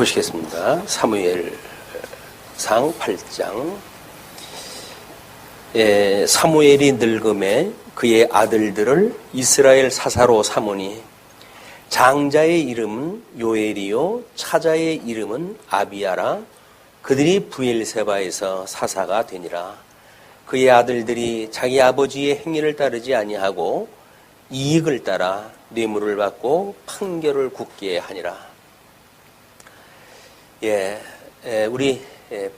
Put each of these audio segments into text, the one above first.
보시겠습니다. 사무엘상 8장. 사무엘이 늙음에 그의 아들들을 이스라엘 사사로 삼으니 장자의 이름은 요엘이요 차자의 이름은 아비야라. 그들이 브엘세바에서 사사가 되니라. 그의 아들들이 자기 아버지의 행위를 따르지 아니하고 이익을 따라 뇌물을 받고 판결을 굳게 하니라. 우리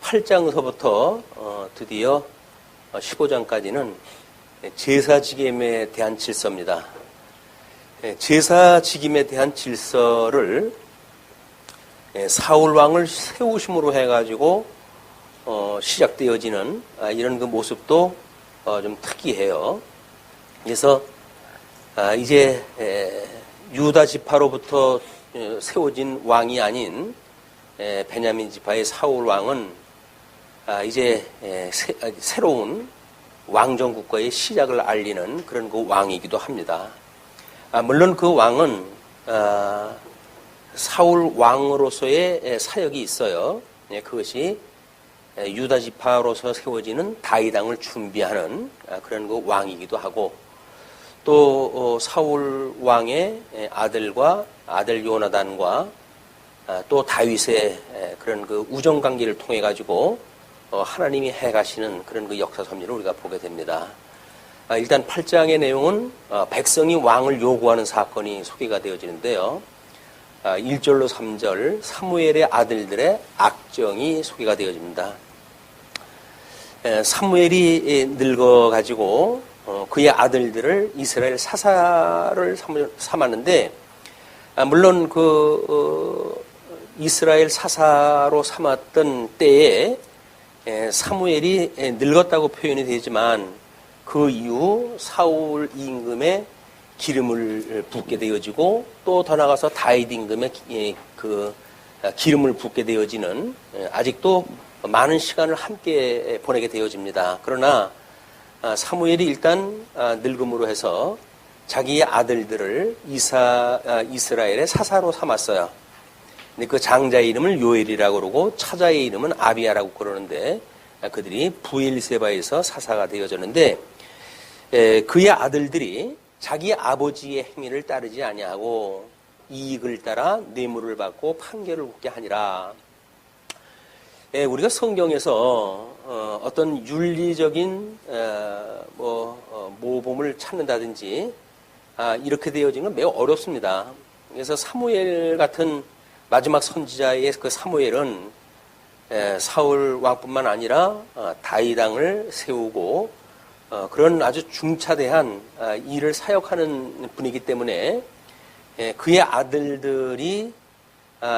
8장서부터 드디어 15장까지는 제사지김에 대한 질서입니다. 제사지김에 대한 질서를 사울 왕을 세우심으로 해가지고 시작되어지는 이런 그 모습도 좀 특이해요. 그래서 이제 유다 지파로부터 세워진 왕이 아닌 베냐민 지파의 사울 왕은 이제 새로운 왕정 국가의 시작을 알리는 그런 그 왕이기도 합니다. 물론 그 왕은 사울 왕으로서의 사역이 있어요. 그것이 유다 지파로서 세워지는 다윗 왕을 준비하는 그런 그 왕이기도 하고, 또 사울 왕의 아들과 아들 요나단과 또 다윗의 그런 그 우정 관계를 통해 가지고 하나님이 해가시는 그런 그 역사 섭리를 우리가 보게 됩니다. 일단 8장의 내용은 백성이 왕을 요구하는 사건이 소개가 되어지는데요. 1절로 3절 사무엘의 아들들의 악정이 소개가 되어집니다. 사무엘이 늙어가지고 그의 아들들을 이스라엘 사사를 삼았는데, 물론 이스라엘 사사로 삼았던 때에 사무엘이 늙었다고 표현이 되지만 그 이후 사울 임금의 기름을 붓게 되어지고, 또 더 나아가서 다윗 임금의 그 기름을 붓게 되어지는 아직도 많은 시간을 함께 보내게 되어집니다. 그러나 사무엘이 일단 늙음으로 해서 자기의 아들들을 이스라엘의 사사로 삼았어요. 근데 그 장자의 이름을 요엘이라고 그러고 차자의 이름은 아비야라고 그러는데, 그들이 브엘세바에서 사사가 되어졌는데, 그의 아들들이 자기 아버지의 행위를 따르지 아니하고 이익을 따라 뇌물을 받고 판결을 굳게 하니라. 우리가 성경에서 어떤 윤리적인 모범을 찾는다든지 이렇게 되어지는 건 매우 어렵습니다. 그래서 사무엘 같은 마지막 선지자의 그 사무엘은 사울 왕뿐만 아니라 다윗 왕을 세우고 그런 아주 중차대한 일을 사역하는 분이기 때문에 그의 아들들이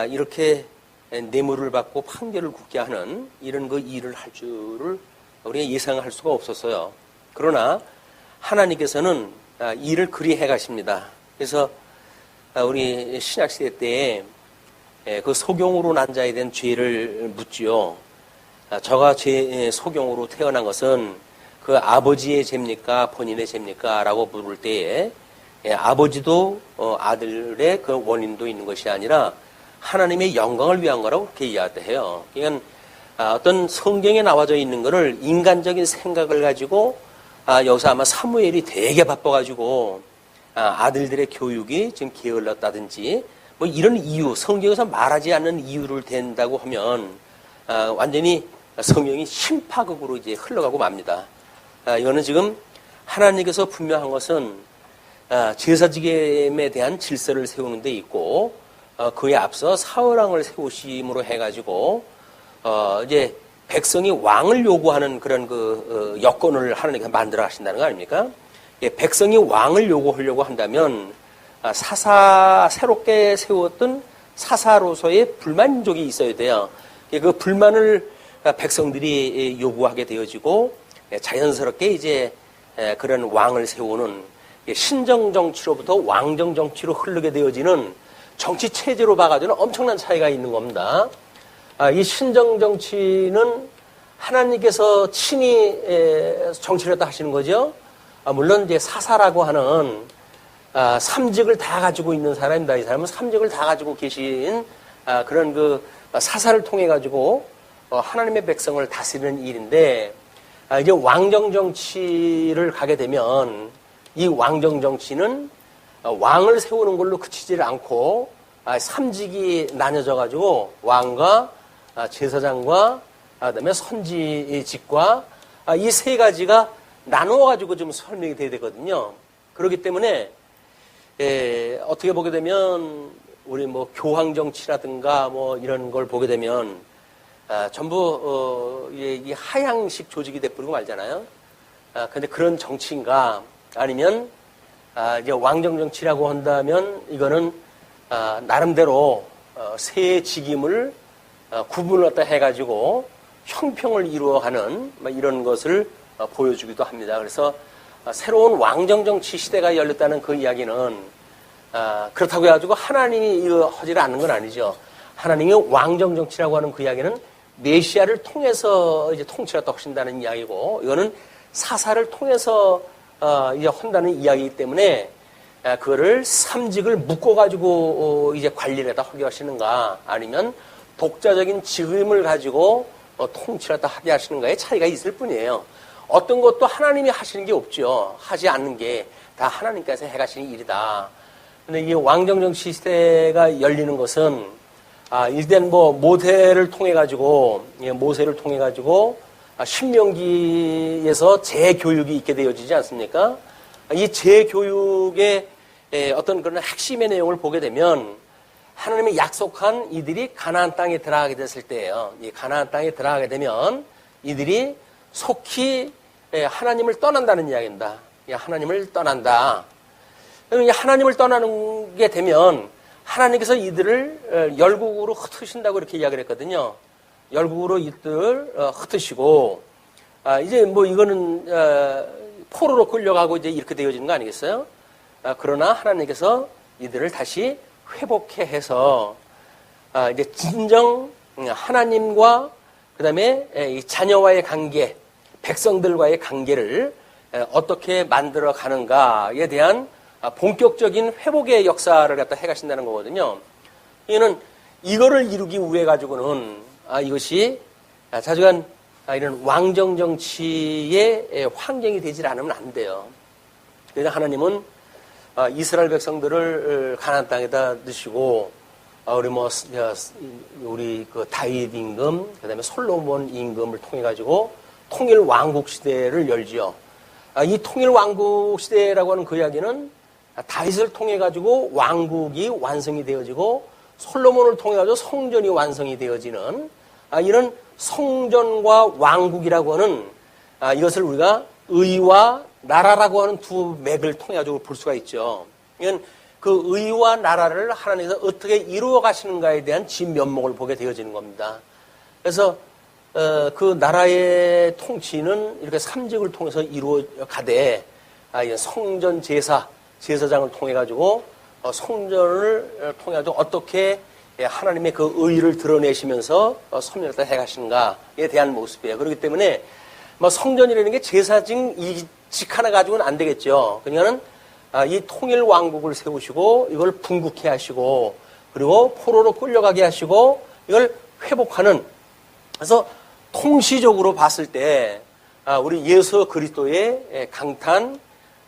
이렇게 뇌물을 받고 판결을 굳게 하는 이런 그 일을 할 줄을 우리가 예상할 수가 없었어요. 그러나 하나님께서는 일을 그리 해 가십니다. 그래서 우리 신약시대 때에 그 소경으로 난 자에 대한 죄를 묻지요. 저가 소경으로 태어난 것은 그 아버지의 죄입니까 본인의 죄입니까 라고 물을 때에 아버지도 아들의 그 원인도 있는 것이 아니라 하나님의 영광을 위한 거라고 그렇게 이야기해요. 그러니까 어떤 성경에 나와져 있는 것을 인간적인 생각을 가지고 여기서 아마 사무엘이 되게 바빠가지고 아들들의 교육이 지금 게을렀다든지 뭐 이런 이유, 성경에서 말하지 않는 이유를 댄다고 하면 완전히 성경이 심파극으로 이제 흘러가고 맙니다. 이거는 지금 하나님께서 분명한 것은 제사지김에 대한 질서를 세우는 데 있고, 그에 앞서 사울왕을 세우심으로 해가지고 이제 백성이 왕을 요구하는 그런 그 여건을 하나님께서 만들어 하신다는 거 아닙니까? 백성이 왕을 요구하려고 한다면 새롭게 세웠던 사사로서의 불만족이 있어야 돼요. 그 불만을 백성들이 요구하게 되어지고 자연스럽게 이제 그런 왕을 세우는 신정 정치로부터 왕정 정치로 흐르게 되어지는 정치 체제로 봐가지고는 엄청난 차이가 있는 겁니다. 이 신정 정치는 하나님께서 친히 정치를 했다 하시는 거죠. 물론 이제 사사라고 하는 삼직을 다 가지고 있는 사람입니다. 이 사람은 삼직을 다 가지고 계신 그런 그 사사를 통해 가지고 하나님의 백성을 다스리는 일인데, 이제 왕정 정치를 가게 되면 이 왕정 정치는 왕을 세우는 걸로 그치질 않고 삼직이 나뉘어져 가지고 왕과 제사장과 그다음에 선지직과 이 세 가지가 나누어 가지고 좀 설명이 돼야 되거든요. 그렇기 때문에 어떻게 보게 되면 우리 뭐 교황 정치라든가 뭐 이런 걸 보게 되면 전부 이 하향식 조직이 돼버리고 말잖아요. 근데 그런 정치인가 아니면 이제 왕정 정치라고 한다면 이거는 나름대로 세 직임을 구분을 갖다 해가지고 형평을 이루어가는 이런 것을 보여주기도 합니다. 그래서 새로운 왕정 정치 시대가 열렸다는 그 이야기는 그렇다고 해가지고 하나님이 이거 하지를 않는 건 아니죠. 하나님이 왕정 정치라고 하는 그 이야기는 메시아를 통해서 이제 통치를 또 하신다는 이야기고, 이거는 사사를 통해서 이제 한다는 이야기이기 때문에 그거를 삼직을 묶어가지고 이제 관리를 다 하게 하시는가, 아니면 독자적인 직임을 가지고 통치를 다 하게 하시는가의 차이가 있을 뿐이에요. 어떤 것도 하나님이 하시는 게 없죠. 하지 않는 게 다 하나님께서 해가시는 일이다. 근데 이 왕정 정치 시대가 열리는 것은 일단 뭐 모세를 통해 가지고 신명기에서 재교육이 있게 되어지지 않습니까? 이 재교육의 어떤 그런 핵심의 내용을 보게 되면 하나님이 약속한 이들이 가나안 땅에 들어가게 됐을 때예요. 이 가나안 땅에 들어가게 되면 이들이 속히 하나님을 떠난다는 이야기입니다. 하나님을 떠난다. 그러면 하나님을 떠나는 게 되면 하나님께서 이들을 열국으로 흩으신다고 이렇게 이야기를 했거든요. 열국으로 이들을 흩으시고, 이제 뭐 이거는 포로로 끌려가고 이제 이렇게 되어지는 거 아니겠어요? 그러나 하나님께서 이들을 다시 회복해 해서 이제 진정 하나님과 그다음에 이 자녀와의 관계, 백성들과의 관계를 어떻게 만들어 가는가에 대한 본격적인 회복의 역사를 갖다 해가신다는 거거든요. 이거를 이루기 위해 가지고는 이것이 자주간 이런 왕정 정치의 환경이 되질 않으면 안 돼요. 그래서 하나님은 이스라엘 백성들을 가나안 땅에다 넣으시고 우리 그 다윗 임금, 그다음에 솔로몬 임금을 통해 가지고 통일 왕국 시대를 열지요. 이 통일 왕국 시대라고 하는 그 이야기는 다윗을 통해 가지고 왕국이 완성이 되어지고 솔로몬을 통해 가지고 성전이 완성이 되어지는 이런 성전과 왕국이라고 하는 이것을 우리가 의와 나라라고 하는 두 맥을 통해 가지고 볼 수가 있죠. 이건 그 의와 나라를 하나님께서 어떻게 이루어 가시는가에 대한 진면목을 보게 되어지는 겁니다. 그래서 그 나라의 통치는 이렇게 삼직을 통해서 이루어 가되 성전 제사장을 통해 가지고 성전을 통해 가지고 어떻게 하나님의 그 의를 드러내시면서 섭리를 해 가시는가에 대한 모습이에요. 그렇기 때문에 성전이라는 게 제사직 하나 가지고는 안 되겠죠. 그러니까는 이 통일 왕국을 세우시고 이걸 분국해 하시고 그리고 포로로 끌려가게 하시고 이걸 회복하는, 그래서 통시적으로 봤을 때 우리 예수 그리스도의 강탄,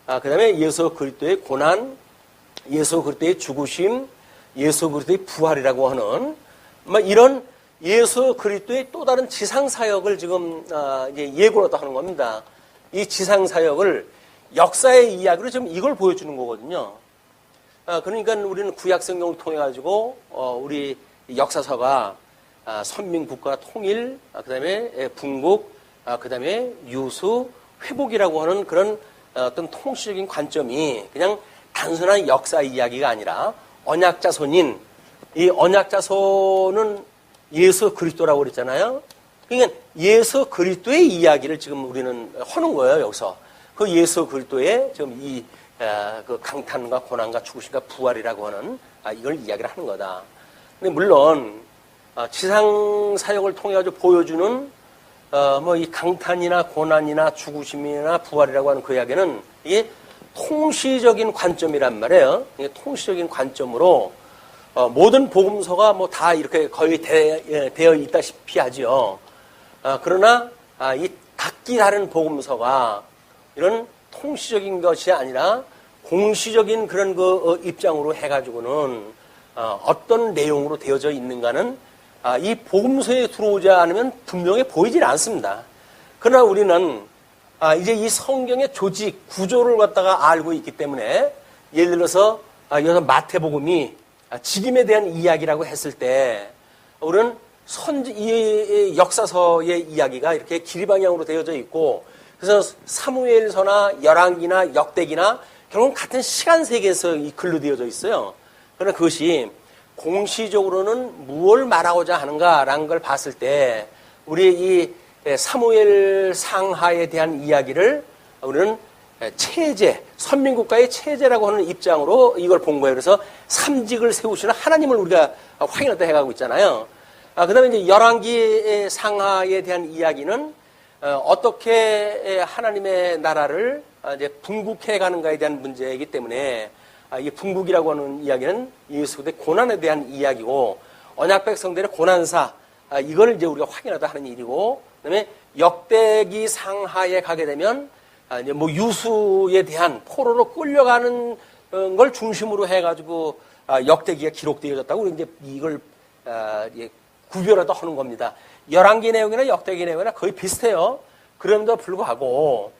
그다음에 예수 그리스도의 고난, 예수 그리스도의 죽으심, 예수 그리스도의 부활이라고 하는 이런 예수 그리스도의 또 다른 지상 사역을 지금 이제 예고로 하는 겁니다. 이 지상 사역을 역사의 이야기로 지금 이걸 보여주는 거거든요. 그러니까 우리는 구약 성경을 통해 가지고 우리 역사서가 선민 국가 통일, 그다음에 분국, 그다음에 유수, 회복이라고 하는 그런 어떤 통치적인 관점이 그냥 단순한 역사 이야기가 아니라 언약자손인 이 언약자손은 예수 그리스도라고 그랬잖아요. 그러니까 예수 그리스도의 이야기를 지금 우리는 하는 거예요. 여기서 그 예수 그리스도의 지금 그 강탄과 고난과 죽으심과 부활이라고 하는 이걸 이야기를 하는 거다. 근데 물론 지상 사역을 통해 가지고 보여주는 이 강탄이나 고난이나 죽으심이나 부활이라고 하는 그 이야기는 이게 통시적인 관점이란 말이에요. 이게 통시적인 관점으로 모든 복음서가 뭐 다 이렇게 거의 되어 있다시피 하지요. 그러나 이 각기 다른 복음서가 이런 통시적인 것이 아니라 공시적인 그런 그 입장으로 해가지고는 어떤 내용으로 되어져 있는가는 이 복음서에 들어오지 않으면 분명히 보이질 않습니다. 그러나 우리는 이제 이 성경의 조직, 구조를 갖다가 알고 있기 때문에 예를 들어서 여기서 마태복음이 직임에 대한 이야기라고 했을 때 우리는 이 역사서의 이야기가 이렇게 길이방향으로 되어져 있고 그래서 사무엘서나 열왕기나 역대기나 결국은 같은 시간 세계에서 이 글로 되어져 있어요. 그러나 그것이 공시적으로는 무엇을 말하고자 하는가라는 걸 봤을 때 우리 이 사무엘 상하에 대한 이야기를 우리는 체제, 선민국가의 체제라고 하는 입장으로 이걸 본 거예요. 그래서 삼직을 세우시는 하나님을 우리가 확인하다 해가고 있잖아요. 그 다음에 이제 열왕기 상하에 대한 이야기는 어떻게 하나님의 나라를 이제 분국해 가는가에 대한 문제이기 때문에 이 분국이라고 하는 이야기는 예수의 고난에 대한 이야기고 언약 백성들의 고난사 이걸 이제 우리가 확인하다 하는 일이고 그다음에 역대기 상하에 가게 되면 이제 뭐 유수에 대한 포로로 끌려가는 걸 중심으로 해가지고 역대기가 기록되어졌다고 이제 이걸 구별하다 하는 겁니다. 열왕기 내용이나 역대기 내용이나 거의 비슷해요. 그럼에도 불구하고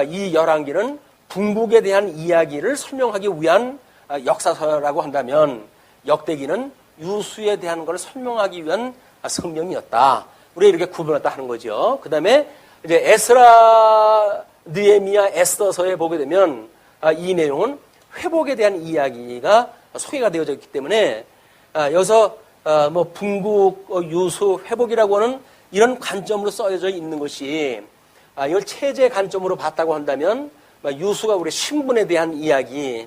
이 열왕기는 분국에 대한 이야기를 설명하기 위한 역사서라고 한다면 역대기는 유수에 대한 걸 설명하기 위한 성경이었다. 우리가 이렇게 구분했다 하는 거죠. 그 다음에 이제 에스라, 느헤미야, 에스더서에 보게 되면 이 내용은 회복에 대한 이야기가 소개가 되어져 있기 때문에 여기서 뭐 분국, 유수, 회복이라고 하는 이런 관점으로 써져 있는 것이 이걸 체제 관점으로 봤다고 한다면 유수가 우리 신분에 대한 이야기,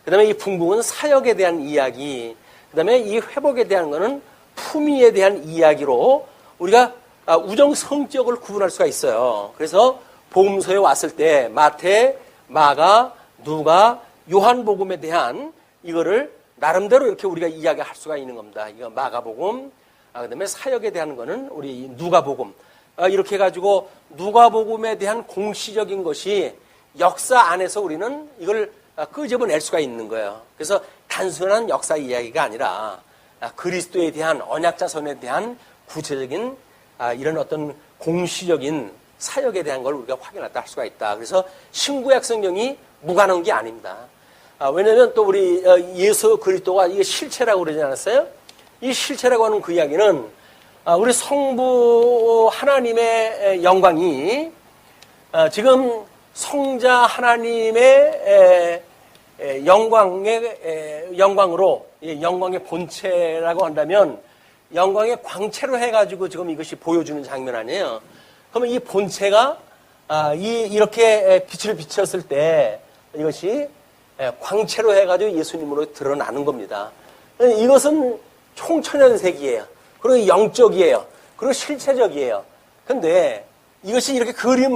그 다음에 이 분국은 사역에 대한 이야기, 그 다음에 이 회복에 대한 것은 품위에 대한 이야기로 우리가 우정 성격을 구분할 수가 있어요. 그래서 복음서에 왔을 때 마태, 마가, 누가, 요한복음에 대한 이거를 나름대로 이렇게 우리가 이야기할 수가 있는 겁니다. 이거 마가복음, 그다음에 사역에 대한 거는 우리 누가복음. 이렇게 해가지고 누가복음에 대한 공시적인 것이 역사 안에서 우리는 이걸 끄집어낼 수가 있는 거예요. 그래서 단순한 역사 이야기가 아니라 그리스도에 대한 언약자선에 대한 구체적인 이런 어떤 공시적인 사역에 대한 걸 우리가 확인했다 할 수가 있다. 그래서 신구약 성경이 무관한 게 아닙니다. 왜냐하면 또 우리 예수 그리스도가 이게 실체라고 그러지 않았어요? 이 실체라고 하는 그 이야기는 우리 성부 하나님의 영광이 지금 성자 하나님의 영광으로 영광의 본체라고 한다면 영광의 광채로 해가지고 지금 이것이 보여주는 장면 아니에요. 그러면 이 본체가 이렇게 빛을 비쳤을 때 이것이 광채로 해가지고 예수님으로 드러나는 겁니다. 이것은 총천연색이에요. 그리고 영적이에요. 그리고 실체적이에요. 근데 이것이 이렇게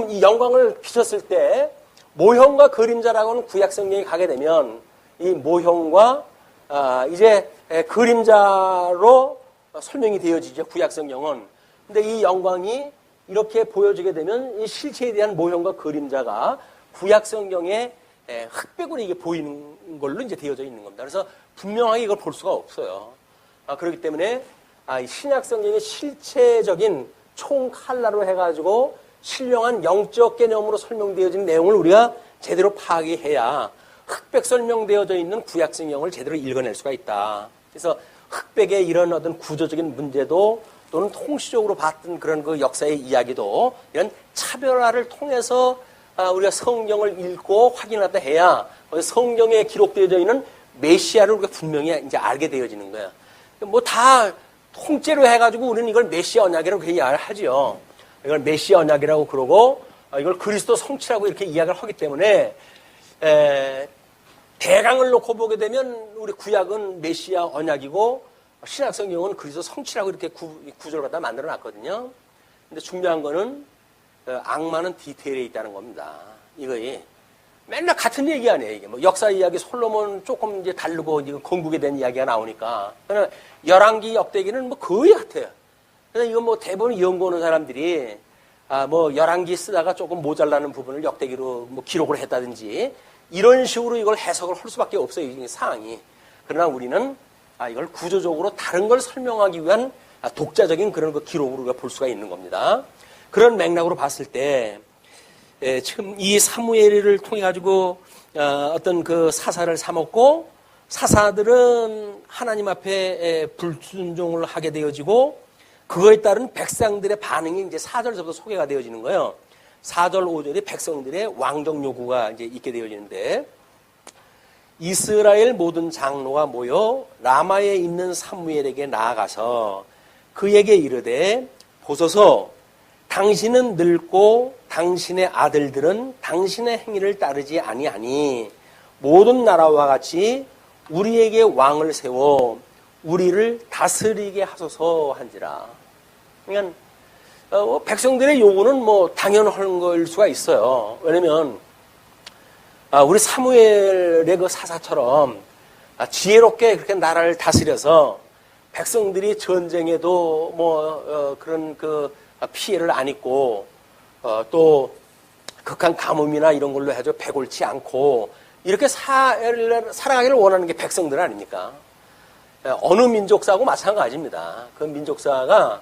이 영광을 비쳤을 때 모형과 그림자라고 하는 구약성경에 가게 되면 이 모형과 이제 그림자로 설명이 되어지죠. 구약성경은. 근데 이 영광이 이렇게 보여지게 되면 이 실체에 대한 모형과 그림자가 구약성경에 흑백으로 이게 보이는 걸로 이제 되어져 있는 겁니다. 그래서 분명하게 이걸 볼 수가 없어요. 그렇기 때문에 신약성경의 실체적인 총 칼라로 해가지고 신령한 영적 개념으로 설명되어진 내용을 우리가 제대로 파악해야 흑백 설명되어져 있는 구약성경을 제대로 읽어낼 수가 있다. 그래서 흑백의 이런 어떤 구조적인 문제도 또는 통시적으로 봤던 그런 그 역사의 이야기도 이런 차별화를 통해서 우리가 성경을 읽고 확인하다 해야 성경에 기록되어져 있는 메시아를 우리가 분명히 이제 알게 되어지는 거예요. 뭐 다 통째로 해가지고 우리는 이걸 메시아 언약이라고 이야기를 하죠. 이걸 메시아 언약이라고 그러고 이걸 그리스도 성취라고 이렇게 이야기를 하기 때문에 대강을 놓고 보게 되면 우리 구약은 메시아 언약이고 신약성경은 그리스도 성취라고 이렇게 구조를 갖다 만들어 놨거든요. 근데 중요한 거는 악마는 디테일에 있다는 겁니다. 이거에 맨날 같은 얘기 아니에요. 이게 뭐 역사 이야기 솔로몬 조금 이제 다르고 이거 건국에 대한 이야기가 나오니까. 그러나 열왕기 역대기는 뭐 거의 같아요. 그래서 이거 뭐 대부분 연구하는 사람들이 뭐 열왕기 쓰다가 조금 모자라는 부분을 역대기로 뭐 기록을 했다든지 이런 식으로 이걸 해석을 할 수밖에 없어요. 이 상황이. 그러나 우리는 이걸 구조적으로 다른 걸 설명하기 위한 독자적인 그런 그 기록으로 우리가 볼 수가 있는 겁니다. 그런 맥락으로 봤을 때 지금 이 사무엘을 통해 가지고 어떤 그 사사를 삼았고 사사들은 하나님 앞에 불순종을 하게 되어지고 그거에 따른 백성들의 반응이 이제 4절서부터 소개가 되어지는 거예요. 4절, 5절에 백성들의 왕정 요구가 이제 있게 되어지는데 이스라엘 모든 장로가 모여 라마에 있는 사무엘에게 나아가서 그에게 이르되 보소서 당신은 늙고 당신의 아들들은 당신의 행위를 따르지 아니하니 모든 나라와 같이 우리에게 왕을 세워 우리를 다스리게 하소서 한지라. 그러니까 백성들의 요구는 뭐 당연한 걸 수가 있어요. 왜냐면 우리 사무엘의 그 사사처럼 지혜롭게 그렇게 나라를 다스려서 백성들이 전쟁에도 뭐 그런 그 피해를 안 입고 또 극한 가뭄이나 이런 걸로 해서 배골치 않고 이렇게 살아가기를 원하는 게 백성들 아닙니까? 어느 민족사하고 마찬가지입니다. 그 민족사가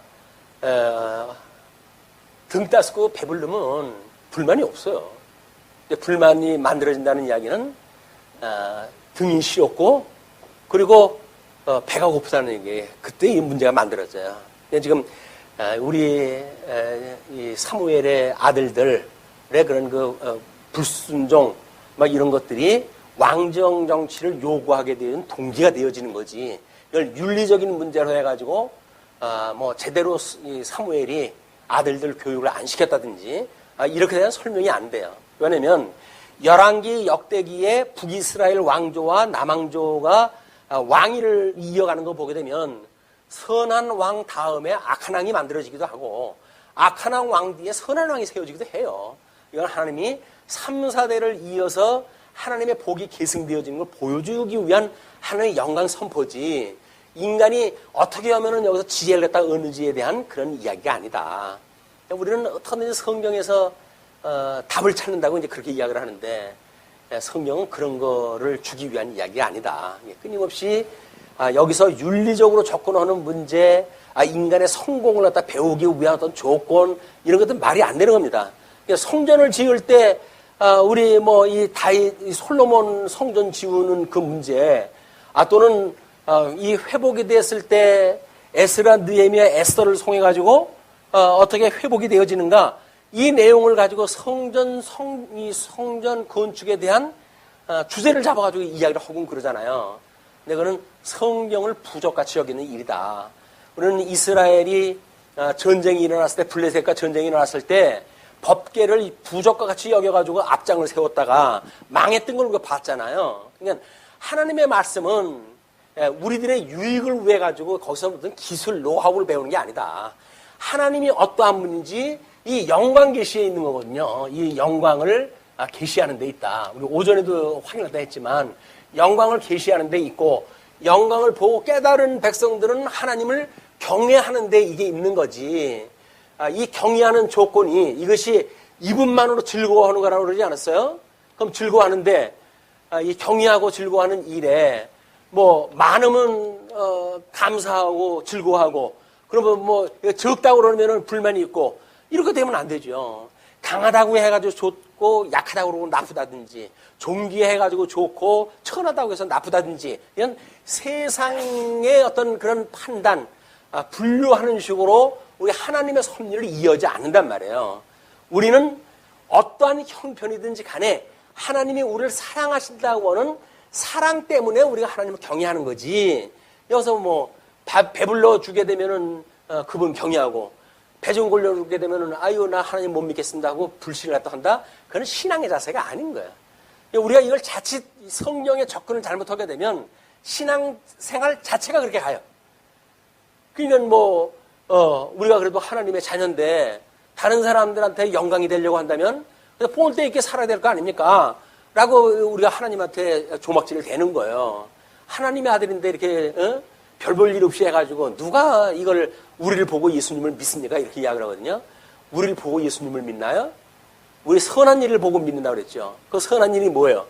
등 따스고 배부르면 불만이 없어요. 불만이 만들어진다는 이야기는 등이 시렵고 그리고 배가 고프다는 얘기. 그때 이 문제가 만들어져요. 지금 우리 이 사무엘의 아들들의 그런 그 불순종 막 이런 것들이 왕정 정치를 요구하게 되는 동기가 되어지는 거지. 이걸 윤리적인 문제로 해가지고 뭐 제대로 이 사무엘이 아들들 교육을 안 시켰다든지 이렇게 대한 설명이 안 돼요. 왜냐면 열왕기 역대기에 북이스라엘 왕조와 남왕조가 왕위를 이어가는 거 보게 되면 선한 왕 다음에 악한 왕이 만들어지기도 하고 악한 왕 뒤에 선한 왕이 세워지기도 해요. 이건 하나님이 3, 4대를 이어서 하나님의 복이 계승되어지는 걸 보여주기 위한 하나님의 영광 선포지 인간이 어떻게 하면은 여기서 지혜를 갖다 얻는지에 대한 그런 이야기가 아니다. 우리는 어떻게든지 성경에서 답을 찾는다고 이제 그렇게 이야기를 하는데 성경은 그런 거를 주기 위한 이야기가 아니다. 끊임없이 여기서 윤리적으로 접근하는 문제, 인간의 성공을 갖다 배우기 위한 어떤 조건 이런 것들은 말이 안 되는 겁니다. 성전을 지을 때 우리 뭐 이 솔로몬 성전 지우는 그 문제, 또는 이 회복이 됐을 때 에스라, 느헤미야, 에스더를 통해 가지고 어떻게 회복이 되어지는가? 이 내용을 가지고 성전 건축에 대한 주제를 잡아가지고 이야기를 하고 그러잖아요. 근데 그거는 성경을 부족같이 여기는 일이다. 우리는 이스라엘이 전쟁이 일어났을 때, 블레셋과 전쟁이 일어났을 때 법계를 부족과 같이 여겨가지고 앞장을 세웠다가 망했던 걸 우리가 봤잖아요. 그러니까 하나님의 말씀은 우리들의 유익을 위해 가지고 거기서 무슨 기술, 노하우를 배우는 게 아니다. 하나님이 어떠한 분인지 이 영광 계시에 있는 거거든요. 이 영광을 계시하는 데 있다. 우리 오전에도 확인했다 했지만 영광을 계시하는 데 있고 영광을 보고 깨달은 백성들은 하나님을 경외하는 데 이게 있는 거지. 이 경외하는 조건이 이것이 이분만으로 즐거워하는 거라고 그러지 않았어요? 그럼 즐거워하는데 이 경외하고 즐거워하는 일에 뭐 많으면 감사하고 즐거워하고 그러면 뭐 적다고 그러면 불만이 있고 이렇게 되면 안 되죠. 강하다고 해가지고 좋고 약하다고 그러고 나쁘다든지 존귀해가지고 좋고 천하다고 해서 나쁘다든지 이런 세상의 어떤 그런 판단 분류하는 식으로 우리 하나님의 섭리를 이어지 않는단 말이에요. 우리는 어떠한 형편이든지 간에 하나님이 우리를 사랑하신다고 하는 사랑 때문에 우리가 하나님을 경외하는 거지. 여기서 뭐 배불러 주게 되면은 그분 경외하고 배 좀 골려 주게 되면은 아유 나 하나님 못 믿겠습니다 하고 불신을 갖다 한다. 그건 신앙의 자세가 아닌 거야. 우리가 이걸 자칫 성경에 접근을 잘못하게 되면 신앙 생활 자체가 그렇게 가요. 그러니까 뭐 우리가 그래도 하나님의 자녀인데 다른 사람들한테 영광이 되려고 한다면 본때 있게 살아야 될 거 아닙니까? 라고 우리가 하나님한테 조막질을 대는 거예요. 하나님의 아들인데 이렇게 별 볼 일 없이 해가지고 누가 이걸 우리를 보고 예수님을 믿습니까? 이렇게 이야기를 하거든요. 우리를 보고 예수님을 믿나요? 우리 선한 일을 보고 믿는다고 그랬죠. 그 선한 일이 뭐예요?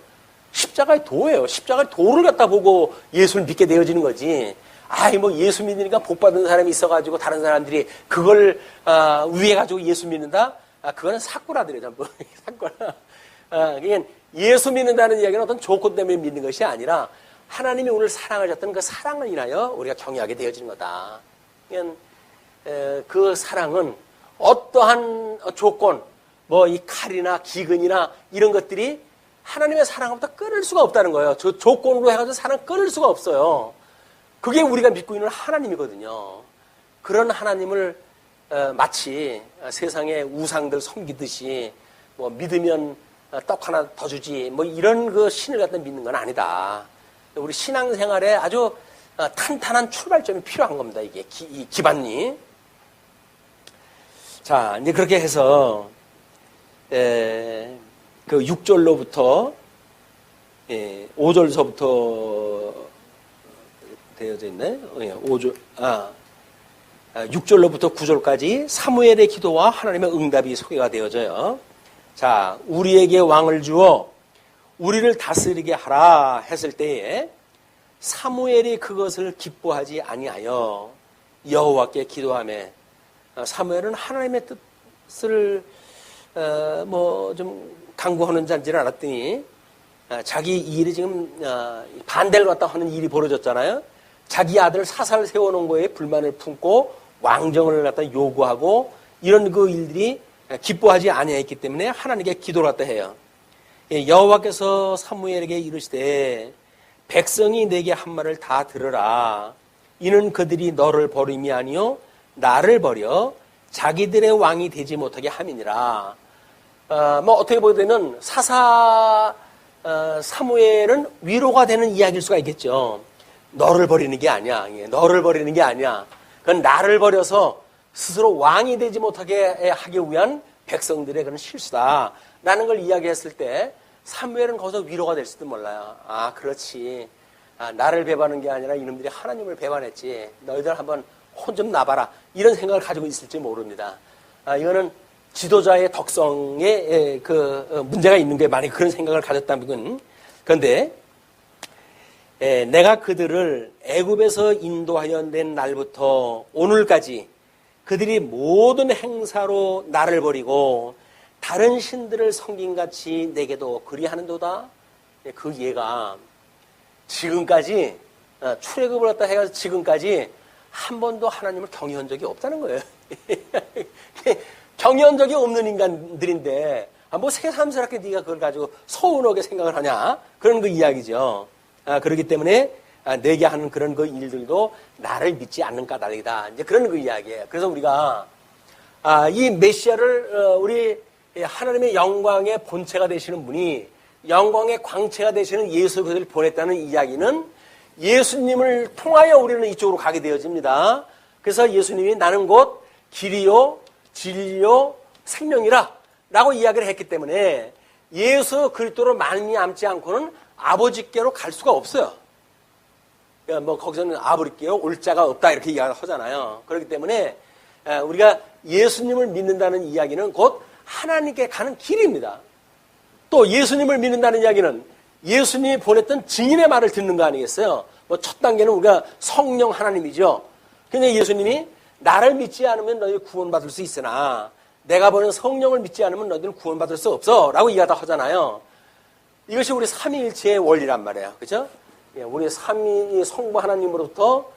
십자가의 도예요. 십자가의 도를 갖다 보고 예수를 믿게 되어지는 거지. 뭐 예수 믿으니까 복 받은 사람이 있어가지고 다른 사람들이 그걸 위해 가지고 예수 믿는다? 그거는 사꾸라들이에요, 전부. 사꾸라. 그러니까 예수 믿는다는 이야기는 어떤 조건 때문에 믿는 것이 아니라 하나님이 오늘 사랑하셨던 그 사랑을 인하여 우리가 경외하게 되어지는 거다. 그러니까 그 사랑은 어떠한 조건, 뭐 이 칼이나 기근이나 이런 것들이 하나님의 사랑으로부터 끊을 수가 없다는 거예요. 저 조건으로 해가지고 사랑 끊을 수가 없어요. 그게 우리가 믿고 있는 하나님이거든요. 그런 하나님을 마치 세상의 우상들 섬기듯이 뭐 믿으면 떡 하나 더 주지 뭐 이런 그 신을 갖다 믿는 건 아니다. 우리 신앙생활에 아주 탄탄한 출발점이 필요한 겁니다. 이게 이 기반이. 자, 이제 그렇게 해서 그 6절로부터 5절서부터 되어져 있네. 6절로부터 9절까지 사무엘의 기도와 하나님의 응답이 소개가 되어져요. 자, 우리에게 왕을 주어 우리를 다스리게 하라 했을 때에 사무엘이 그것을 기뻐하지 아니하여 여호와께 기도하며 사무엘은 하나님의 뜻을 뭐 좀 강구하는 자인지는 알았더니 자기 일이 지금 반대를 갖다 하는 일이 벌어졌잖아요. 자기 아들 사사를 세워놓은 거에 불만을 품고 왕정을 갖다 요구하고 이런 그 일들이 기뻐하지 아니했기 때문에 하나님께 기도를 갖다 해요. 여호와께서 사무엘에게 이르시되 백성이 내게 한 말을 다 들으라. 이는 그들이 너를 버림이 아니요 나를 버려 자기들의 왕이 되지 못하게 함이니라. 뭐 어떻게 보면 사사 사무엘은 위로가 되는 이야기일 수가 있겠죠. 너를 버리는 게 아니야. 너를 버리는 게 아니야. 그건 나를 버려서 스스로 왕이 되지 못하게 하기 위한 백성들의 그런 실수다. 라는 걸 이야기했을 때 사무엘은 거기서 위로가 될지도 몰라요. 그렇지. 나를 배반한 게 아니라 이놈들이 하나님을 배반했지. 너희들 한번 혼 좀 나봐라. 이런 생각을 가지고 있을지 모릅니다. 이거는 지도자의 덕성에 그 문제가 있는 게 만약 그런 생각을 가졌다면 그런데 내가 그들을 애굽에서 인도하여 낸 날부터 오늘까지 그들이 모든 행사로 나를 버리고 다른 신들을 섬긴같이 내게도 그리하는도다. 그 예가 지금까지 출애굽을 갖다 해가지고 지금까지 한 번도 하나님을 경외한 적이 없다는 거예요. 경외한 적이 없는 인간들인데 뭐 새삼스럽게 네가 그걸 가지고 서운하게 생각을 하냐 그런 그 이야기죠. 그렇기 때문에 내게 하는 그런 그 일들도 나를 믿지 않는 까닭이다. 이제 그런 그 이야기예요. 그래서 우리가 이 메시아를 우리 하나님의 영광의 본체가 되시는 분이 영광의 광채가 되시는 예수 그리스도를 보냈다는 이야기는 예수님을 통하여 우리는 이쪽으로 가게 되어집니다. 그래서 예수님이 나는 곧 길이요 진리요 생명이라 라고 이야기를 했기 때문에 예수 그리스도로 말미암지 않고는 아버지께로 갈 수가 없어요. 그러니까 뭐 거기서는 아버지께로 올 자가 없다 이렇게 이야기를 하잖아요. 그렇기 때문에 우리가 예수님을 믿는다는 이야기는 곧 하나님께 가는 길입니다. 또 예수님을 믿는다는 이야기는 예수님이 보냈던 증인의 말을 듣는 거 아니겠어요? 뭐 첫 단계는 우리가 성령 하나님이죠. 근데 예수님이 나를 믿지 않으면 너희 구원받을 수 있으나 내가 보낸 성령을 믿지 않으면 너희들은 구원받을 수 없어 라고 이야기하다 하잖아요. 이것이 우리 삼위일체의 원리란 말이에요. 그죠? 우리 삼위 성부 하나님으로부터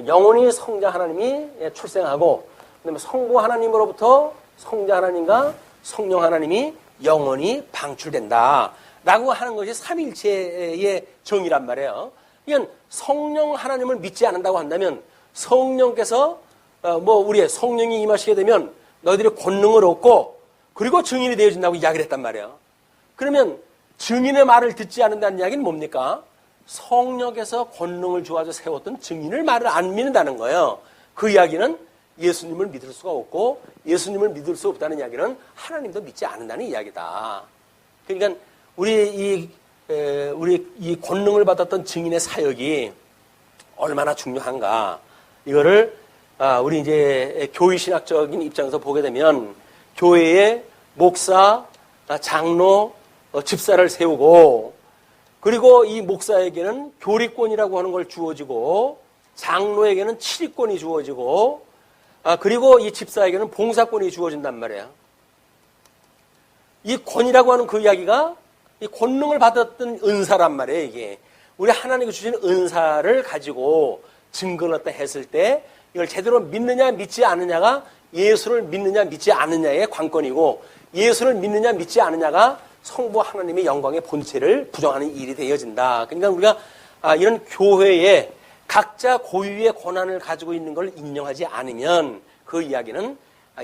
영원히 성자 하나님이 출생하고 그다음에 성부 하나님으로부터 성자 하나님과 성령 하나님이 영원히 방출된다 라고 하는 것이 삼위일체의 정의란 말이에요. 이건 성령 하나님을 믿지 않는다고 한다면 성령께서 뭐 우리의 성령이 임하시게 되면 너희들이 권능을 얻고 그리고 증인이 되어진다고 이야기를 했단 말이에요. 그러면 증인의 말을 듣지 않는다는 이야기는 뭡니까? 성령께서 권능을 주어서 세웠던 증인을 말을 안 믿는다는 거예요. 그 이야기는 예수님을 믿을 수가 없고 예수님을 믿을 수 없다는 이야기는 하나님도 믿지 않는다는 이야기다. 그러니까 우리 이 권능을 받았던 증인의 사역이 얼마나 중요한가. 이거를 우리 이제 교회 신학적인 입장에서 보게 되면 교회에 목사, 장로, 집사를 세우고, 그리고 이 목사에게는 교리권이라고 하는 걸 주어지고, 장로에게는 치리권이 주어지고, 그리고 이 집사에게는 봉사권이 주어진단 말이에요. 이 권이라고 하는 그 이야기가 이 권능을 받았던 은사란 말이에요, 이게. 우리 하나님이 주신 은사를 가지고 증거를 갖다 했을 때 이걸 제대로 믿느냐 믿지 않느냐가 예수를 믿느냐 믿지 않느냐의 관건이고, 예수를 믿느냐 믿지 않느냐가 성부 하나님의 영광의 본체를 부정하는 일이 되어진다. 그러니까 우리가 이런 교회에 각자 고유의 권한을 가지고 있는 걸 인정하지 않으면 그 이야기는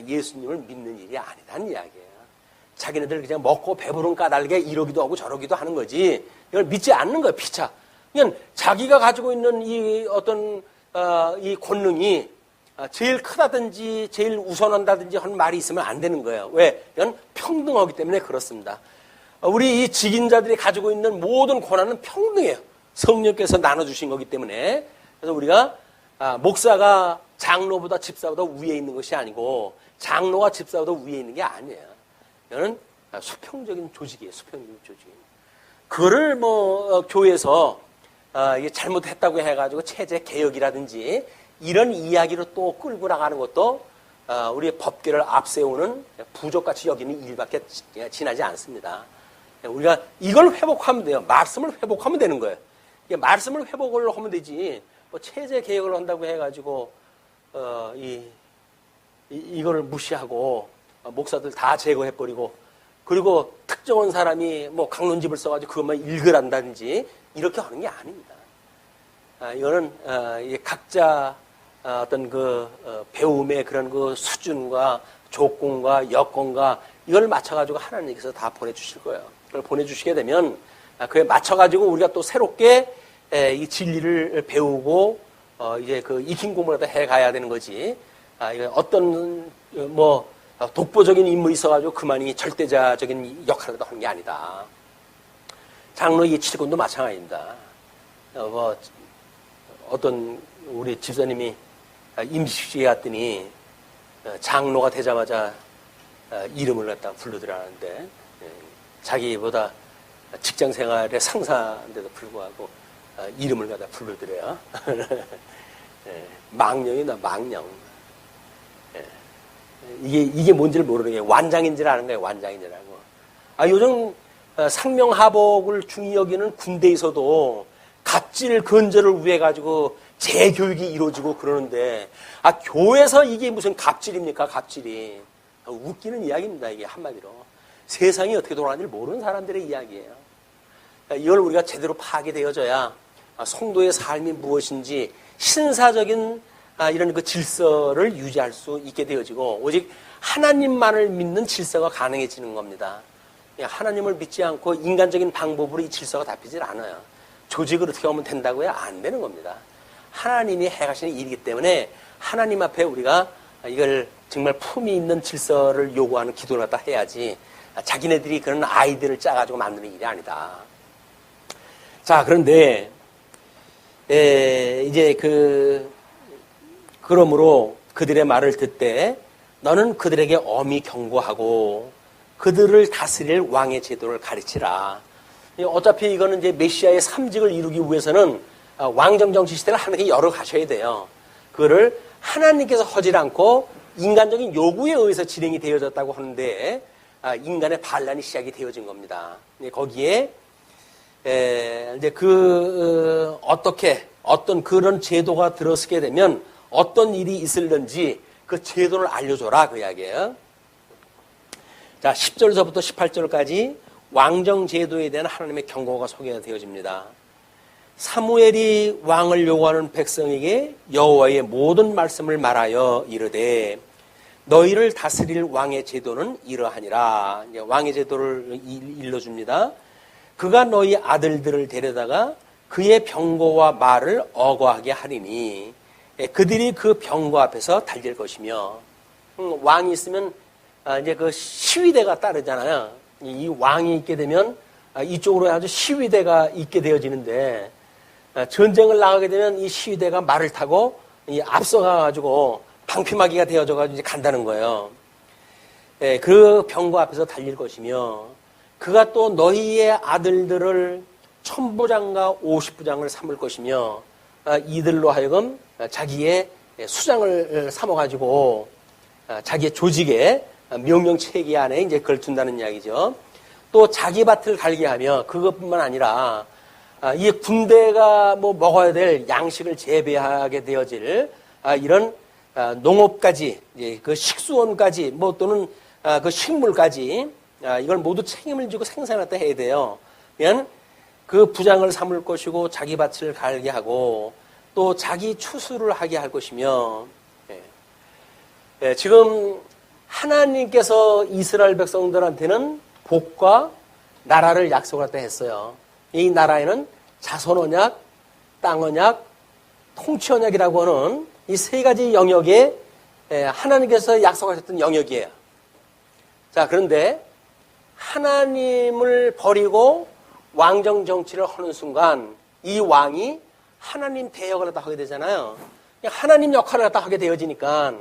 예수님을 믿는 일이 아니다는 이야기예요. 자기네들 그냥 먹고 배부른 까닭에 이러기도 하고 저러기도 하는 거지, 이걸 믿지 않는 거예요, 피차. 그냥 자기가 가지고 있는 이 어떤 이 권능이 제일 크다든지 제일 우선한다든지 하는 말이 있으면 안 되는 거예요. 왜? 이건 평등하기 때문에 그렇습니다. 우리 이 직인자들이 가지고 있는 모든 권한은 평등해요. 성령께서 나눠주신 거기 때문에. 그래서 우리가 목사가 장로보다 집사보다 위에 있는 것이 아니고, 장로가 집사보다 위에 있는 게 아니에요. 이거는 수평적인 조직이에요. 수평적인 조직. 그거를 교회에서 이게 잘못했다고 해가지고 체제 개혁이라든지 이런 이야기로 또 끌고 나가는 것도 우리의 법계를 앞세우는 부족같이 여기는 일밖에 지나지 않습니다. 우리가 이걸 회복하면 돼요. 말씀을 회복하면 되는 거예요. 말씀을 회복을 하면 되지, 체제 개혁을 한다고 해가지고 이거를 무시하고 목사들 다 제거해버리고, 그리고 특정한 사람이 강론집을 써가지고 그것만 읽으란다든지 이렇게 하는 게 아닙니다. 이거는 각자 어떤 배움의 그런 수준과 조건과 여건과 이걸 맞춰가지고 하나님께서 다 보내주실 거예요. 그걸 보내주시게 되면 그에 맞춰가지고 우리가 또 새롭게 이 진리를 배우고 이제 익힌 공부를 해가야 되는 거지. 어떤 독보적인 인물이 있어가지고 그만이 절대자적인 역할을 하는 게 아니다. 장로 이 치리권도 마찬가지입니다. 어떤 우리 집사님이 임시식에 갔더니 장로가 되자마자 이름을 갖다 부르더라는데, 자기보다 직장 생활의 상사인데도 불구하고 이름을 갖다 부르더래요. 망령이다, 망령. 이게 뭔지를 모르는 게 완장인지를 아는 거예요, 완장인지라고. 요즘 상명하복을 중히 여기는 군대에서도 갑질 근절을 위해 가지고 재교육이 이루어지고 그러는데, 교회에서 이게 무슨 갑질입니까, 갑질이. 웃기는 이야기입니다, 이게 한마디로. 세상이 어떻게 돌아가는지 모르는 사람들의 이야기예요. 이걸 우리가 제대로 파악되어져야 성도의 삶이 무엇인지 신사적인 이런 질서를 유지할 수 있게 되어지고, 오직 하나님만을 믿는 질서가 가능해지는 겁니다. 하나님을 믿지 않고 인간적인 방법으로 이 질서가 잡히질 않아요. 조직을 어떻게 하면 된다고요? 안 되는 겁니다. 하나님이 해가시는 일이기 때문에 하나님 앞에 우리가 이걸 정말 품위 있는 질서를 요구하는 기도를 갖다 해야지, 자기네들이 그런 아이디어를 짜가지고 만드는 일이 아니다. 자, 그런데 이제 그러므로 그들의 말을 듣되 너는 그들에게 엄히 경고하고 그들을 다스릴 왕의 제도를 가르치라. 어차피 이거는 이제 메시아의 삼직을 이루기 위해서는 왕정 정치 시대를 하나님께 열어 가셔야 돼요. 그거를 하나님께서 하지 않고 인간적인 요구에 의해서 진행이 되어졌다고 하는데, 인간의 반란이 시작이 되어진 겁니다. 거기에 이제 어떤 그런 제도가 들어서게 되면 어떤 일이 있을는지 그 제도를 알려줘라, 그 이야기예요. 자, 10절서부터 18절까지 왕정 제도에 대한 하나님의 경고가 소개가 되어집니다. 사무엘이 왕을 요구하는 백성에게 여호와의 모든 말씀을 말하여 이르되 너희를 다스릴 왕의 제도는 이러하니라. 왕의 제도를 일러줍니다. 그가 너희 아들들을 데려다가 그의 병거와 말을 어거하게 하리니 그들이 그 병거 앞에서 달릴 것이며, 왕이 있으면 이제 그 시위대가 따르잖아요. 이 왕이 있게 되면 이쪽으로 아주 시위대가 있게 되어지는데 전쟁을 나가게 되면 이 시위대가 말을 타고 앞서가가지고 방피막이가 되어져가지고 이제 간다는 거예요. 그 병거 앞에서 달릴 것이며 그가 또 너희의 아들들을 1000부장과 50부장을 삼을 것이며 이들로 하여금 자기의 수장을 삼아가지고 자기의 조직의 명령 체계 안에 이제 그걸 둔다는 이야기죠. 또 자기 밭을 갈게 하며 그것뿐만 아니라 이 군대가 뭐 먹어야 될 양식을 재배하게 되어질 이런 농업까지 그 식수원까지 뭐 또는 그 식물까지 이걸 모두 책임을 지고 생산했다 해야 돼요. 그냥 그 부장을 삼을 것이고 자기 밭을 갈게 하고 또 자기 추수를 하게 할 것이며 지금 하나님께서 이스라엘 백성들한테는 복과 나라를 약속했다 했어요. 이 나라에는 자손 언약, 땅 언약, 통치 언약이라고 하는 이 세 가지 영역에 하나님께서 약속하셨던 영역이에요. 자, 그런데 하나님을 버리고 왕정 정치를 하는 순간 이 왕이 하나님 대역을 갖다 하게 되잖아요. 하나님 역할을 갖다 하게 되어지니까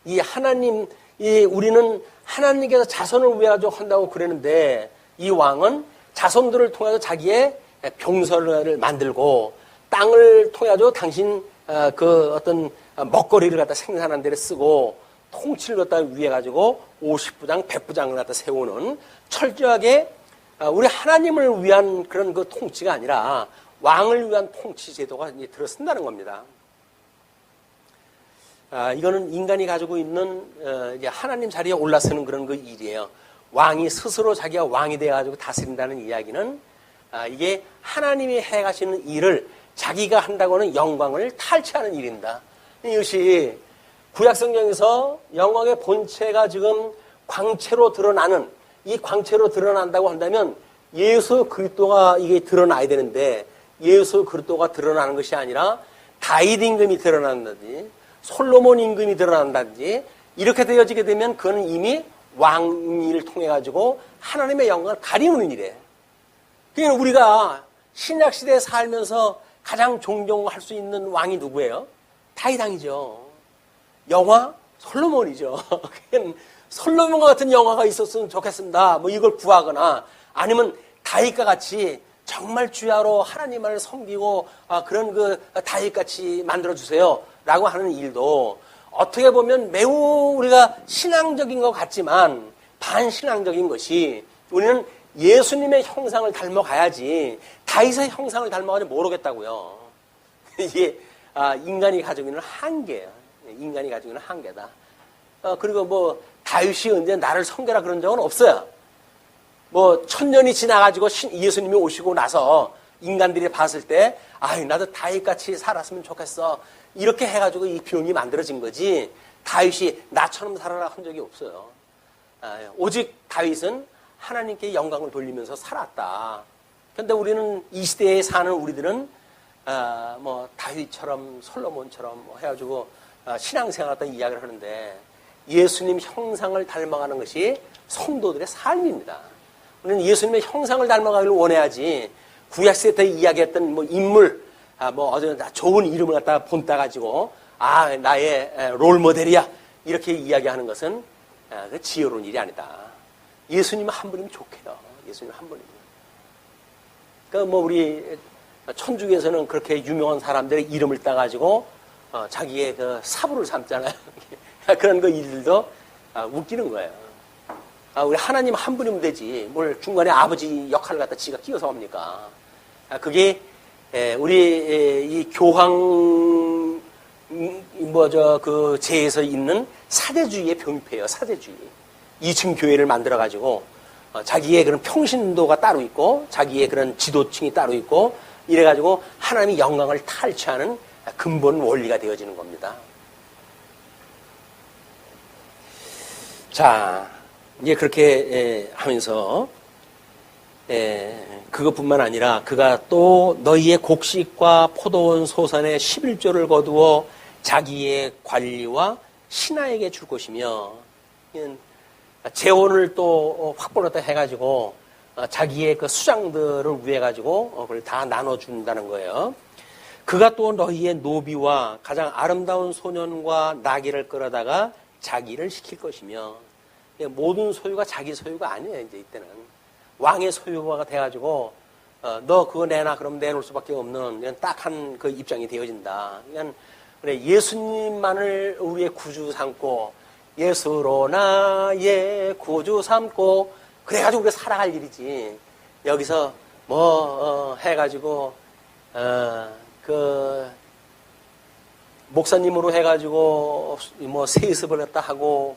이 하나님, 우리는 하나님께서 자손을 위해 가지고 한다고 그러는데 이 왕은 자손들을 통해서 자기의 병서를 만들고 땅을 통해 가지고 당신 그 어떤 먹거리를 갖다 생산하는 데를 쓰고 통치를 갖다 위해 가지고 50부장, 100부장을 갖다 세우는 철저하게 우리 하나님을 위한 그런 그 통치가 아니라 왕을 위한 통치 제도가 이제 들어선다는 겁니다. 이거는 인간이 가지고 있는 이제 하나님 자리에 올라서는 그런 그 일이에요. 왕이 스스로 자기가 왕이 되어가지고 다스린다는 이야기는 이게 하나님이 해가시는 일을 자기가 한다고 하는 영광을 탈취하는 일입니다. 이것이 구약성경에서 영광의 본체가 지금 광채로 드러나는 이 광채로 드러난다고 한다면 예수 그리스도가 이게 드러나야 되는데 예수 그리스도가 드러나는 것이 아니라 다윗 임금이 드러난다든지 솔로몬 임금이 드러난다든지 이렇게 되어지게 되면 그건 이미 왕위를 통해 가지고 하나님의 영광을 가리우는 일이에요. 그러니까 우리가 신약 시대에 살면서 가장 존경할 수 있는 왕이 누구예요? 다윗 왕이죠. 영화 솔로몬이죠. 솔로몬과 같은 영화가 있었으면 좋겠습니다. 뭐 이걸 구하거나 아니면 다윗과 같이 정말 주야로 하나님을 섬기고 그런 그 다윗같이 만들어주세요 라고 하는 일도 어떻게 보면 매우 우리가 신앙적인 것 같지만 반신앙적인 것이 우리는 예수님의 형상을 닮아가야지 다윗의 형상을 닮아가지 모르겠다고요. 이게 인간이 가지고 있는 한계예요. 인간이 가지고 있는 한계다. 그리고 뭐 다윗이 언제 나를 섬겨라 그런 적은 없어요. 뭐 1000년이 지나가지고 예수님이 오시고 나서 인간들이 봤을 때 나도 다윗같이 살았으면 좋겠어 이렇게 해가지고 이 병이 만들어진 거지 다윗이 나처럼 살아라 한 적이 없어요. 오직 다윗은 하나님께 영광을 돌리면서 살았다. 그런데 우리는 이 시대에 사는 우리들은 뭐 다윗처럼 솔로몬처럼 뭐 해가지고 신앙생활 어떤 이야기를 하는데 예수님 형상을 닮아가는 것이 성도들의 삶입니다. 우리는 예수님의 형상을 닮아가기를 원해야지 구약시대 때 이야기했던 뭐 인물, 뭐 어제 좋은 이름을 갖다가 본따 가지고 나의 롤모델이야 이렇게 이야기하는 것은 그 지혜로운 일이 아니다. 예수님 한 분이면 좋게요. 예수님 한 분이면. 그러니까 뭐 우리 천주교에서는 그렇게 유명한 사람들의 이름을 따 가지고 자기의 그 사부를 삼잖아요. 그런 거 일들도 웃기는 거예요. 우리 하나님 한 분이면 되지. 뭘 중간에 아버지 역할을 갖다 지가 끼워서 합니까? 그게 우리 이 교황 그 제에서 있는 사대주의의 병폐예요. 사대주의. 2층 교회를 만들어 가지고 자기의 그런 평신도가 따로 있고 자기의 그런 지도층이 따로 있고 이래 가지고 하나님의 영광을 탈취하는 근본 원리가 되어지는 겁니다. 자, 이제 그렇게 하면서 그것뿐만 아니라 그가 또 너희의 곡식과 포도원 소산의 11조를 거두어 자기의 관리와 신하에게 줄 것이며 재원을 또 확보를 또 해가지고 자기의 그 수장들을 위해 가지고 그걸 다 나눠준다는 거예요. 그가 또 너희의 노비와 가장 아름다운 소년과 나귀를 끌어다가 자기를 시킬 것이며, 모든 소유가 자기 소유가 아니에요. 이제 이때는 왕의 소유가 돼가지고 너 그거 내놔 그럼 내놓을 수밖에 없는 딱한 그 입장이 되어진다. 그냥 그래, 예수님만을 우리의 구주 삼고 예수로 나의 구주 삼고 그래가지고 우리가 살아갈 일이지. 여기서 해가지고 그 목사님으로 해가지고 세습을 했다 하고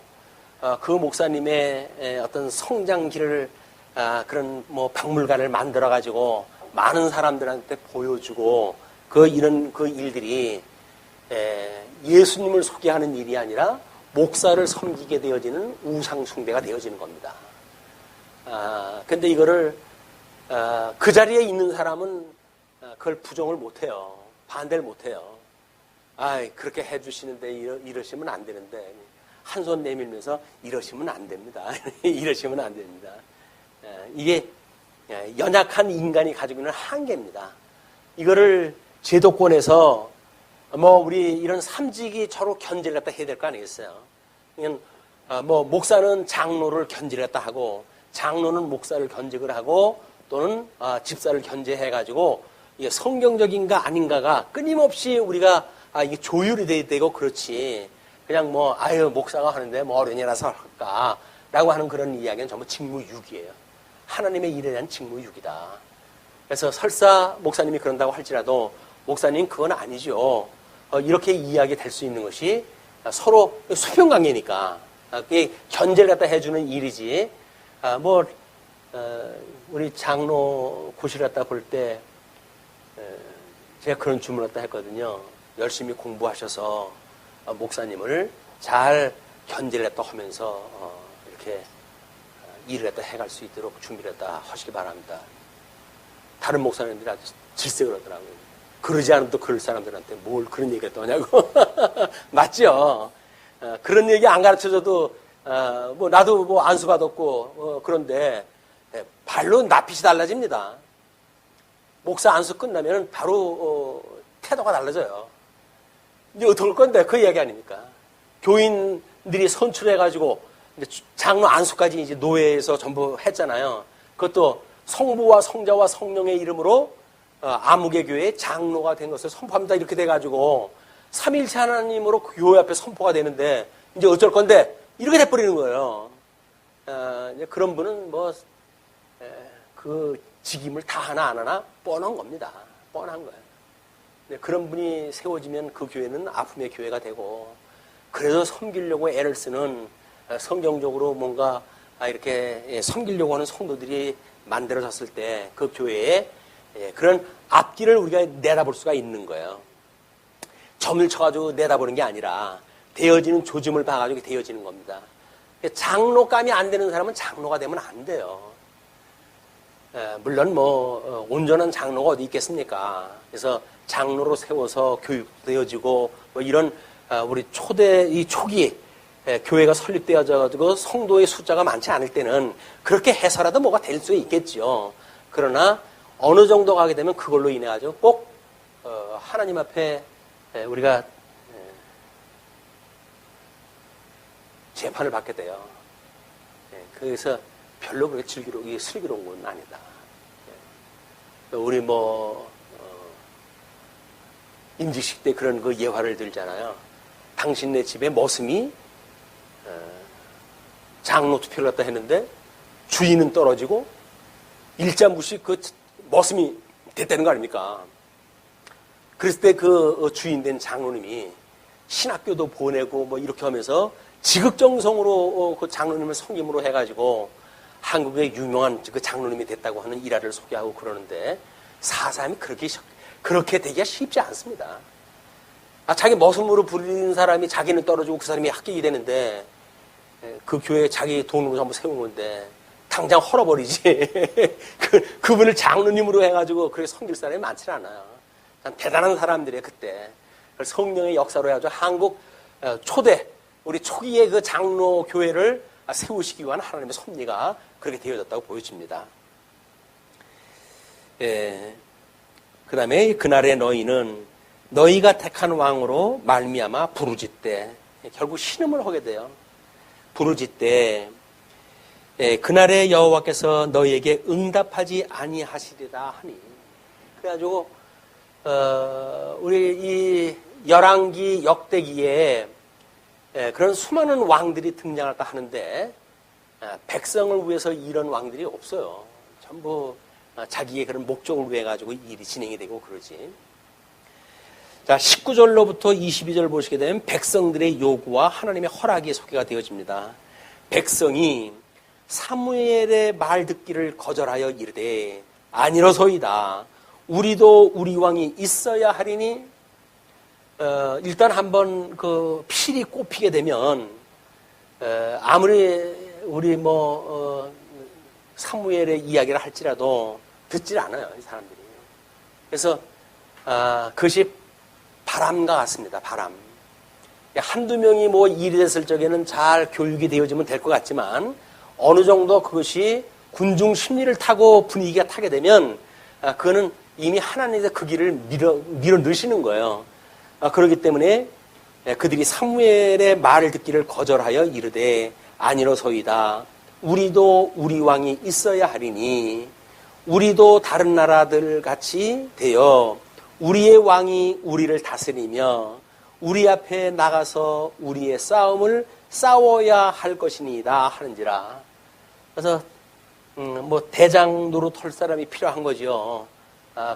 그 목사님의 어떤 성장기를 그런 박물관을 만들어 가지고 많은 사람들한테 보여주고 이런 일들이 예수님을 소개하는 일이 아니라 목사를 섬기게 되어지는 우상 숭배가 되어지는 겁니다. 근데 이거를 그 자리에 있는 사람은 그걸 부정을 못해요. 반대를 못해요. 그렇게 해주시는데 이러시면 안 되는데 한 손 내밀면서 이러시면 안 됩니다. 이러시면 안 됩니다. 이게 연약한 인간이 가지고 있는 한계입니다. 이거를 제도권에서 우리 이런 삼직이 서로 견제를 갖다 해야 될 거 아니겠어요? 그냥 목사는 장로를 견제를 갖다 하고 장로는 목사를 견직을 하고 또는 집사를 견제해가지고 이게 성경적인가 아닌가가 끊임없이 우리가 이게 조율이 돼야 되고 그렇지. 그냥 목사가 하는데 어른이라서 할까라고 하는 그런 이야기는 전부 직무유기예요. 하나님의 일에 대한 직무유기다. 그래서 설사 목사님이 그런다고 할지라도 목사님 그건 아니죠. 이렇게 이야기 될 수 있는 것이 서로 수평관계니까 그게 견제를 갖다 해주는 일이지. 우리 장로 고시를 갖다 볼 때 제가 그런 주문을 갖다 했거든요. 열심히 공부하셔서 목사님을 잘 견제를 했다 하면서 이렇게 일을 했다 해갈 수 있도록 준비를 했다 하시기 바랍니다. 다른 목사님들이 아주 질색을 하더라고요. 그러지 않으면 또 그럴 사람들한테 뭘 그런 얘기가 떠냐고. 맞죠? 그런 얘기 안 가르쳐줘도 나도 안수 받았고 그런데 발로 낯빛이 달라집니다. 목사 안수 끝나면 바로 태도가 달라져요. 이제 어떨 건데 그 이야기 아닙니까? 교인들이 선출해가지고 장로 안수까지 이제 노예에서 전부 했잖아요. 그것도 성부와 성자와 성령의 이름으로 아무개 교회의 장로가 된 것을 선포합니다. 이렇게 돼가지고 삼일체 하나님으로 교회 앞에 선포가 되는데 이제 어쩔 건데 이렇게 돼버리는 거예요. 이제 그런 분은 그 직임을 다 하나 안 하나 뻔한 겁니다. 뻔한 거예요. 그런 분이 세워지면 그 교회는 아픔의 교회가 되고 그래서 섬기려고 애를 쓰는 성경적으로 뭔가 이렇게 섬기려고 하는 성도들이 만들어졌을 때 그 교회에 그런 앞길을 우리가 내다볼 수가 있는 거예요. 점을 쳐가지고 내다보는 게 아니라 되어지는 조짐을 봐가지고 되어지는 겁니다. 장로감이 안 되는 사람은 장로가 되면 안 돼요. 물론 온전한 장로가 어디 있겠습니까? 그래서 장로로 세워서 교육되어지고 이런 우리 이 초기 교회가 설립되어져가지고 성도의 숫자가 많지 않을 때는 그렇게 해서라도 뭐가 될 수 있겠죠. 그러나 어느 정도 가게 되면 그걸로 인해 가지고 꼭 하나님 앞에 우리가 재판을 받게 돼요. 그래서 별로 그렇게 슬기로운 건 아니다. 우리 임직식 때 그런 그 예화를 들잖아요. 당신네 집에 머슴이 장로 투표를 갖다 했는데 주인은 떨어지고 일자무시 그 머슴이 됐다는 거 아닙니까? 그랬을 때 그 주인 된 장로님이 신학교도 보내고 이렇게 하면서 지극정성으로 그 장로님을 섬김으로 해가지고 한국의 유명한 그 장로님이 됐다고 하는 일화를 소개하고 그러는데 사람이 그렇게 되기가 쉽지 않습니다. 자기 머슴으로 불리는 사람이 자기는 떨어지고 그 사람이 합격이 되는데 그 교회에 자기 돈으로 전부 세운 건데 당장 헐어버리지. 그분을 장로님으로 해가지고 그렇게 섬길 사람이 많지 않아요. 참 대단한 사람들이에요, 그때. 성령의 역사로 해가지고 한국 초대, 우리 초기의 그 장로 교회를 세우시기 위한 하나님의 섭리가 그렇게 되어졌다고 보여집니다. 그 다음에 그날의 너희는 너희가 택한 왕으로 말미암아 부르짖되, 결국 신음을 하게 돼요. 부르짖되 그날의 여호와께서 너희에게 응답하지 아니하시리라 하니. 그래가지고 우리 이 열왕기 역대기에 그런 수많은 왕들이 등장할까 하는데 백성을 위해서 이런 왕들이 없어요. 전부 자기의 그런 목적을 위해 가지고 일이 진행이 되고 그러지. 자, 19절로부터 22절 보시게 되면 백성들의 요구와 하나님의 허락이 소개가 되어집니다. 백성이 사무엘의 말 듣기를 거절하여 이르되 아니로소이다. 우리도 우리 왕이 있어야 하리니. 일단 한번 그 필이 꼽히게 되면 아무리 우리 사무엘의 이야기를 할지라도 듣질 않아요, 이 사람들이. 그래서 그것이 바람과 같습니다. 바람. 한두 명이 일이 됐을 적에는 잘 교육이 되어지면 될 것 같지만 어느 정도 그것이 군중 심리를 타고 분위기가 타게 되면 그거는 이미 하나님께서 그 길을 밀어 넣으시는 거예요. 그렇기 때문에 그들이 사무엘의 말을 듣기를 거절하여 이르되 아니로소이다. 우리도 우리 왕이 있어야 하리니 우리도 다른 나라들 같이 되어 우리의 왕이 우리를 다스리며 우리 앞에 나가서 우리의 싸움을 싸워야 할 것이니이다 하는지라. 그래서 대장 노릇 할 사람이 필요한 거죠.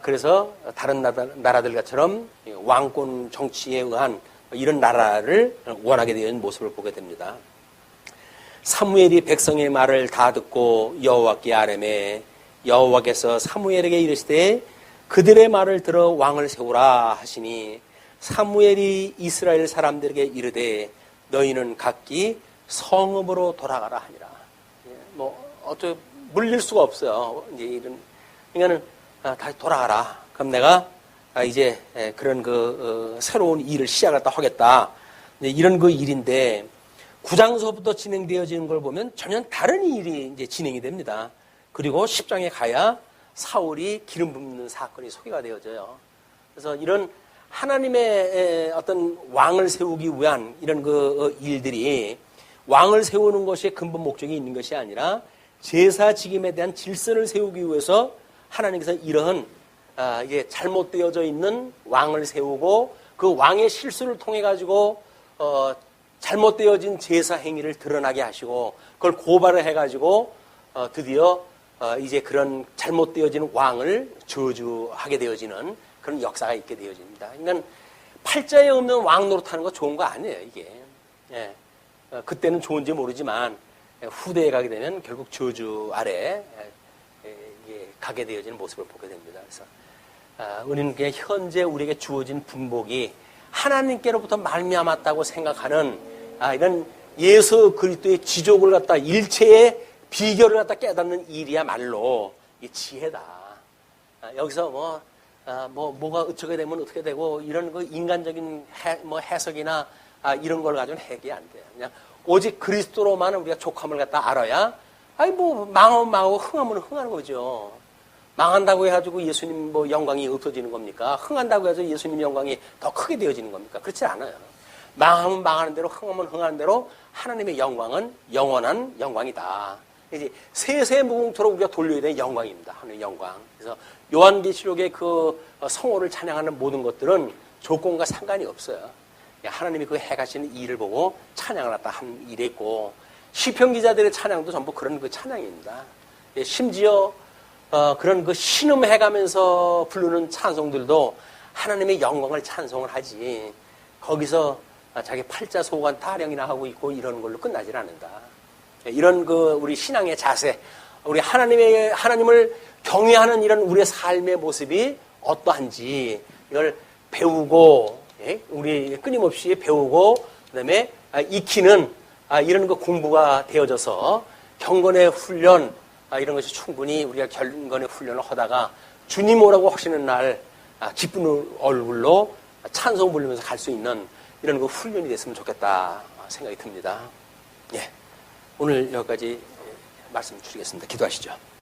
그래서 다른 나라들처럼 왕권 정치에 의한 이런 나라를 원하게 되는 모습을 보게 됩니다. 사무엘이 백성의 말을 다 듣고 여호와께 아뢰매 여호와께서 사무엘에게 이르시되 그들의 말을 들어 왕을 세우라 하시니 사무엘이 이스라엘 사람들에게 이르되 너희는 각기 성읍으로 돌아가라 하니라. 어떻게 물릴 수가 없어요. 이제 이런 그러니까는 다시 돌아가라. 그럼 내가 이제 그런 새로운 일을 시작했다 하겠다. 이런 일인데 9장서부터 진행되어지는 걸 보면 전혀 다른 일이 이제 진행이 됩니다. 그리고 10장에 가야 사울이 기름 붓는 사건이 소개가 되어져요. 그래서 이런 하나님의 어떤 왕을 세우기 위한 이런 일들이 왕을 세우는 것이 근본 목적이 있는 것이 아니라 제사 지김에 대한 질서를 세우기 위해서 하나님께서 이러한 이게 잘못되어져 있는 왕을 세우고 그 왕의 실수를 통해 가지고 잘못되어진 제사 행위를 드러나게 하시고 그걸 고발을 해가지고 드디어 이제 그런 잘못되어진 왕을 저주하게 되어지는 그런 역사가 있게 되어집니다. 그러니까 팔자에 없는 왕 노릇하는 거 좋은 거 아니에요, 이게. 그때는 좋은지 모르지만 후대에 가게 되면 결국 저주 아래 가게 되어지는 모습을 보게 됩니다. 그래서 우리는 그냥 현재 우리에게 주어진 분복이 하나님께로부터 말미암았다고 생각하는 이런 예수 그리스도의 지족을 갖다 일체의 비결을 갖다 깨닫는 일이야말로 이 지혜다. 여기서 뭐가 어떻게 되면 어떻게 되고 이런 인간적인 해석이나 이런 걸 가지고는 해결이 안 돼요. 그냥 오직 그리스도로만 우리가 족함을 갖다 알아야 망하면 망하고 흥하면 흥하는 거죠. 망한다고 해가지고 예수님 영광이 없어지는 겁니까? 흥한다고 해서 예수님 영광이 더 크게 되어지는 겁니까? 그렇지 않아요. 망하면 망하는 대로 흥하면 흥하는 대로 하나님의 영광은 영원한 영광이다. 이제 세세 무궁토록 우리가 돌려야 되는 영광입니다. 하나님의 영광. 그래서 요한계시록의 성호를 찬양하는 모든 것들은 조건과 상관이 없어요. 하나님이 그 해가시는 일을 보고 찬양을 갖다 한 일이 있고 시편 기자들의 찬양도 전부 그런 찬양입니다. 심지어 그런 신음해가면서 부르는 찬송들도 하나님의 영광을 찬송을 하지 거기서 자기 팔자 소관 타령이나 하고 있고 이런 걸로 끝나질 않는다. 이런 우리 신앙의 자세, 우리 하나님을 경외하는 이런 우리의 삶의 모습이 어떠한지 이걸 배우고 우리 끊임없이 배우고 그다음에 익히는 이런 공부가 되어져서 경건의 훈련 이런 것이 충분히 우리가 경건의 훈련을 하다가 주님 오라고 하시는 날 기쁜 얼굴로 찬송 부르면서 갈 수 있는 이런 훈련이 됐으면 좋겠다 생각이 듭니다. 오늘 여기까지 말씀 드리겠습니다. 기도하시죠.